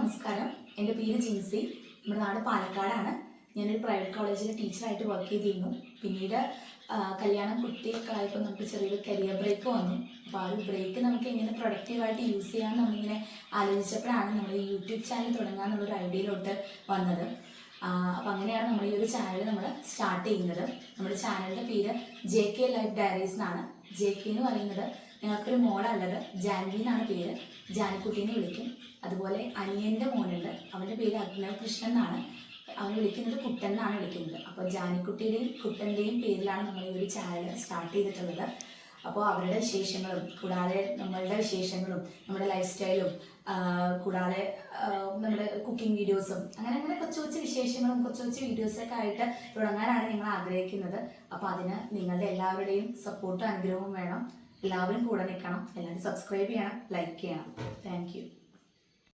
നമസ്കാരം. എൻ്റെ പേര് ജിൻസി. നമ്മുടെ നാട് പാലക്കാടാണ്. ഞാനൊരു പ്രൈവറ്റ് കോളേജിലെ ടീച്ചറായിട്ട് വർക്ക് ചെയ്തിരുന്നു. പിന്നീട് കല്യാണം കുട്ടിയൊക്കെ ആയപ്പോൾ നമുക്ക് ചെറിയൊരു കരിയർ ബ്രേക്ക് വന്നു. അപ്പോൾ ആ ഒരു ബ്രേക്ക് നമുക്ക് എങ്ങനെ പ്രൊഡക്റ്റീവായിട്ട് യൂസ് ചെയ്യാൻ നമ്മളിങ്ങനെ ആലോചിച്ചപ്പോഴാണ് നമ്മൾ യൂട്യൂബ് ചാനൽ തുടങ്ങാമെന്നുള്ളൊരു ഐഡിയയിലോട്ട് വന്നത്. അപ്പോൾ അങ്ങനെയാണ് നമ്മൾ ഈ ഒരു ചാനൽ നമ്മൾ സ്റ്റാർട്ട് ചെയ്യുന്നത്. നമ്മുടെ ചാനലിൻ്റെ പേര് JK ലൈഫ് ഡയറീസ് എന്നാണ്. JK എന്ന് പറയുന്നത് ഞങ്ങൾക്കൊരു മോളുള്ളത്, ജാൻവി എന്നാണ് പേര്. ജാനിക്കുട്ടീനെ വിളിക്കും. അതുപോലെ അനിയൻ്റെ മോനുണ്ട്, അവൻ്റെ പേര് അഭിനവ് കൃഷ്ണൻ എന്നാണ്. അവൻ വിളിക്കുന്നത് കുട്ടൻ എന്നാണ് വിളിക്കുന്നത്. അപ്പോൾ ജാനിക്കുട്ടിയുടെയും കുട്ടൻ്റെയും പേരിലാണ് നമ്മൾ ഈ ഒരു ചാനൽ സ്റ്റാർട്ട് ചെയ്തിട്ടുള്ളത്. അപ്പോൾ അവരുടെ വിശേഷങ്ങളും കൂടാതെ നമ്മളുടെ വിശേഷങ്ങളും നമ്മുടെ ലൈഫ് സ്റ്റൈലും കൂടാതെ നമ്മുടെ കുക്കിംഗ് വീഡിയോസും അങ്ങനെ കൊച്ചു കൊച്ചു വിശേഷങ്ങളും കൊച്ചു കൊച്ചു വീഡിയോസൊക്കെ ആയിട്ട് തുടങ്ങാനാണ് ഞങ്ങൾ ആഗ്രഹിക്കുന്നത്. അപ്പോൾ അതിന് നിങ്ങളുടെ എല്ലാവരുടെയും സപ്പോർട്ടും അനുഗ്രഹവും വേണം. എല്ലാവരും കൂടെ നിൽക്കണം. എല്ലാവരും സബ്സ്ക്രൈബ് ചെയ്യണം, ലൈക്ക് ചെയ്യണം. Thank you.